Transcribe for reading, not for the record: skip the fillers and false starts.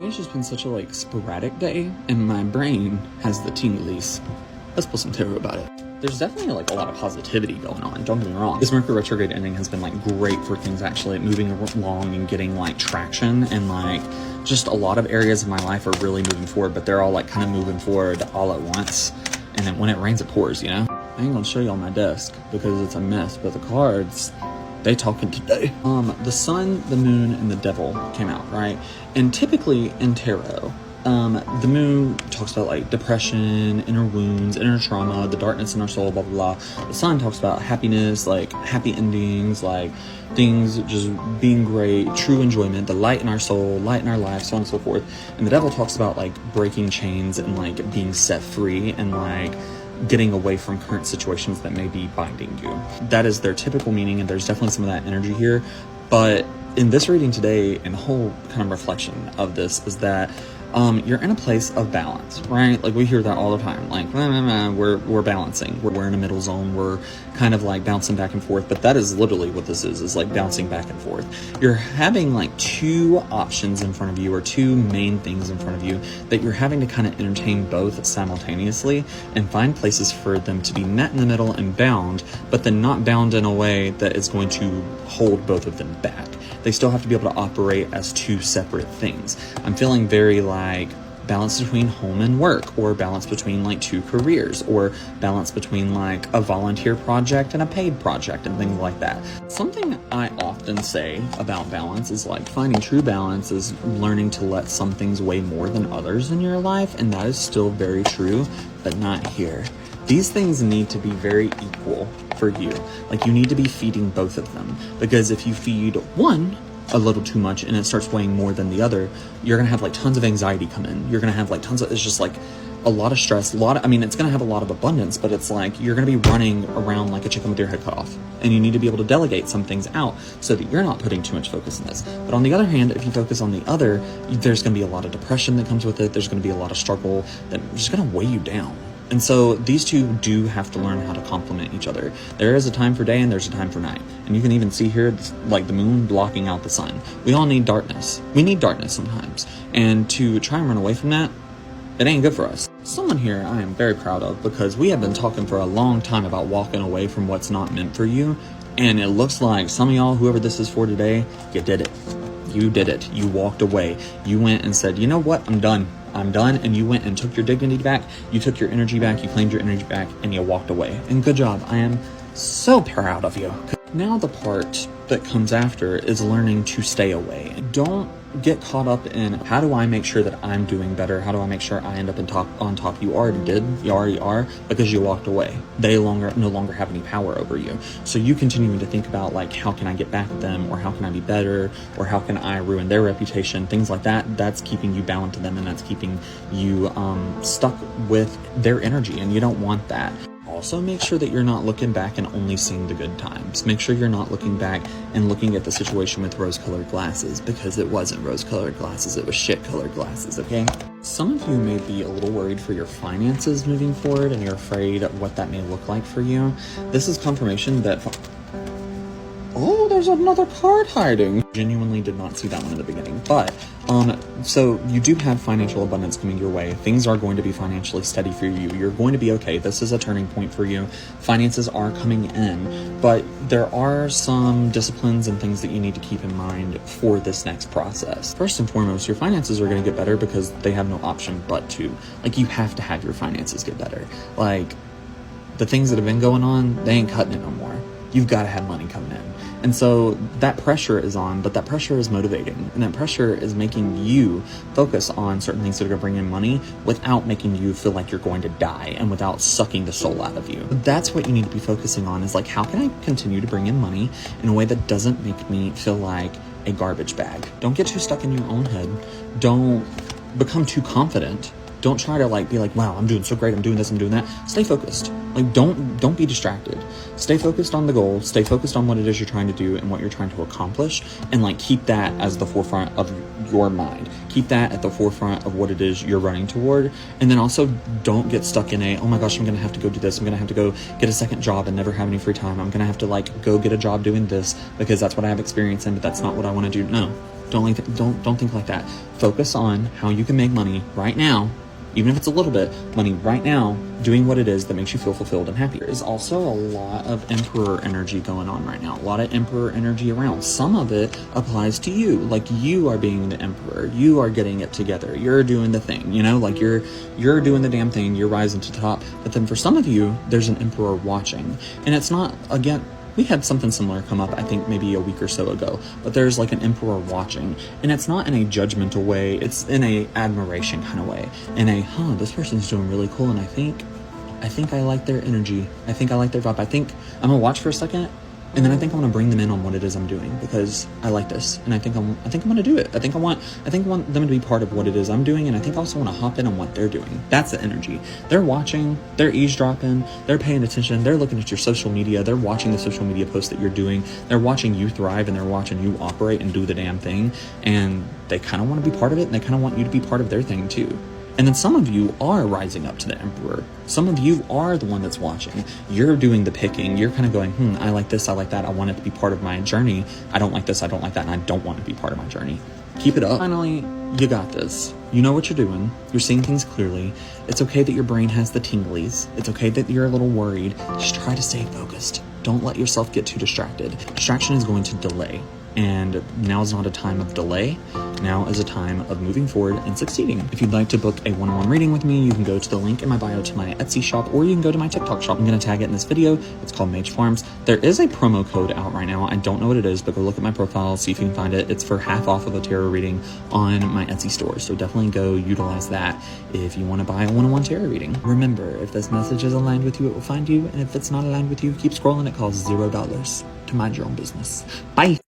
It's just been such a like sporadic day, and my brain has the tinglies. Let's pull some tarot about it. There's definitely like a lot of positivity going on, don't get me wrong. This Mercury retrograde ending has been like great for things actually moving along and getting like traction, and like just a lot of areas of my life are really moving forward, but they're all like kind of moving forward all at once. And then when it rains, it pours, you know? I ain't gonna show you on my desk because it's a mess, but the cards, they talking today. The sun, the moon, and the devil came out, right? And typically in tarot, the moon talks about like depression, inner wounds, inner trauma, the darkness in our soul, blah, blah, blah. The sun talks about happiness, like happy endings, like things just being great, true enjoyment, the light in our soul, light in our life, so on and so forth. And the devil talks about like breaking chains and like being set free and like getting away from current situations that may be binding you. That is their typical meaning, and there's definitely some of that energy here. But in this reading today, and the whole kind of reflection of this is that you're in a place of balance, right? Like we hear that all the time, like we're balancing, we're in a middle zone, we're kind of like bouncing back and forth. But that is literally what this is like bouncing back and forth. You're having like two options in front of you, or two main things in front of you, that you're having to kind of entertain both simultaneously and find places for them to be met in the middle and bound, but then not bound in a way that is going to hold both of them back. They still have to be able to operate as two separate things. I'm feeling very like balance between home and work, or balance between like two careers, or balance between like a volunteer project and a paid project and things like that. Something I often say about balance is like finding true balance is learning to let some things weigh more than others in your life, and that is still very true, but not here. These things need to be very equal for you. Like you need to be feeding both of them, because if you feed one a little too much and it starts weighing more than the other, you're gonna have like tons of anxiety come in. You're gonna have like tons of, it's just like a lot of stress, it's gonna have a lot of abundance, but it's like you're gonna be running around like a chicken with your head cut off, and you need to be able to delegate some things out so that you're not putting too much focus on this. But on the other hand, if you focus on the other, there's gonna be a lot of depression that comes with it. There's gonna be a lot of struggle that's just gonna weigh you down. And so these two do have to learn how to complement each other. There is a time for day and there's a time for night. And you can even see here, like the moon blocking out the sun. We all need darkness. We need darkness sometimes. And to try and run away from that, it ain't good for us. Someone here I am very proud of, because we have been talking for a long time about walking away from what's not meant for you. And it looks like some of y'all, whoever this is for today, you did it. You did it. You walked away. You went and said, you know what? I'm done. And you went and took your dignity back, you took your energy back, you claimed your energy back, and you walked away. And good job. I am so proud of you. Now the part that comes after is learning to stay away. Don't get caught up in, how do I make sure that I'm doing better? How do I make sure I end up on top? You already did. You already are, because you walked away. They no longer have any power over you. So you continuing to think about like, how can I get back at them, or how can I be better, or how can I ruin their reputation, things like that. That's keeping you bound to them, and that's keeping you stuck with their energy, and you don't want that. Also, make sure that you're not looking back and only seeing the good times. Make sure you're not looking back and looking at the situation with rose-colored glasses, because it wasn't rose-colored glasses, it was shit-colored glasses, okay? Some of you may be a little worried for your finances moving forward, and you're afraid of what that may look like for you. This is confirmation that... Oh, there's another card hiding. Genuinely did not see that one in the beginning. But, so you do have financial abundance coming your way. Things are going to be financially steady for you. You're going to be okay. This is a turning point for you. Finances are coming in, but there are some disciplines and things that you need to keep in mind for this next process. First and foremost, your finances are going to get better because they have no option but to. Like, you have to have your finances get better. Like, the things that have been going on, they ain't cutting it no more. You've got to have money coming in. And so that pressure is on, but that pressure is motivating, and that pressure is making you focus on certain things that are going to bring in money without making you feel like you're going to die, and without sucking the soul out of you. That's what you need to be focusing on, is like, how can I continue to bring in money in a way that doesn't make me feel like a garbage bag? Don't get too stuck in your own head. Don't become too confident. Don't try to like be like, wow, I'm doing so great, I'm doing this, I'm doing that. Stay focused. Like, don't be distracted. Stay focused on the goal. Stay focused on what it is you're trying to do and what you're trying to accomplish, and like keep that as the forefront of your mind. Keep that at the forefront of what it is you're running toward. And then also don't get stuck in oh my gosh, I'm gonna have to go do this, I'm gonna have to go get a second job and never have any free time, I'm gonna have to like go get a job doing this because that's what I have experience in, but that's not what I want to do. No. Don't think like that. Focus on how you can make money right now, even if it's a little bit money right now, doing what it is that makes you feel fulfilled and happy. There's also a lot of emperor energy going on right now. A lot of emperor energy around. Some of it applies to you. Like, you are being the emperor. You are getting it together. You're doing the thing, you know, like you're doing the damn thing. You're rising to the top. But then for some of you, there's an emperor watching. And it's not, again, we had something similar come up, I think maybe a week or so ago, but there's like an emperor watching, and it's not in a judgmental way, it's in a admiration kind of way, in a, this person's doing really cool, and I think I like their energy, I think I like their vibe, I think I'm gonna watch for a second, and then I think I want to bring them in on what it is I'm doing, because I like this, and I think I'm gonna do it. I think I want them to be part of what it is I'm doing, and I think I also want to hop in on what they're doing. That's the energy. They're watching, they're eavesdropping, they're paying attention, they're looking at your social media, they're watching the social media posts that you're doing, they're watching you thrive, and they're watching you operate and do the damn thing, and they kind of want to be part of it, and they kind of want you to be part of their thing too. And then some of you are rising up to the emperor. Some of you are the one that's watching. You're doing the picking. You're kind of going, I like this, I like that. I want it to be part of my journey. I don't like this, I don't like that, and I don't want it to be part of my journey. Keep it up. Finally, you got this. You know what you're doing. You're seeing things clearly. It's okay that your brain has the tinglies. It's okay that you're a little worried. Just try to stay focused. Don't let yourself get too distracted. Distraction is going to delay. And now is not a time of delay. Now is a time of moving forward and succeeding. If you'd like to book a one-on-one reading with me, you can go to the link in my bio to my Etsy shop, or you can go to my TikTok shop. I'm going to tag it in this video. It's called Mage Farms. There is a promo code out right now. I don't know what it is, but go look at my profile, see if you can find it. It's for half off of a tarot reading on my Etsy store. So definitely go utilize that if you want to buy a one-on-one tarot reading. Remember, if this message is aligned with you, it will find you. And if it's not aligned with you, keep scrolling. It costs $0 to mind your own business. Bye.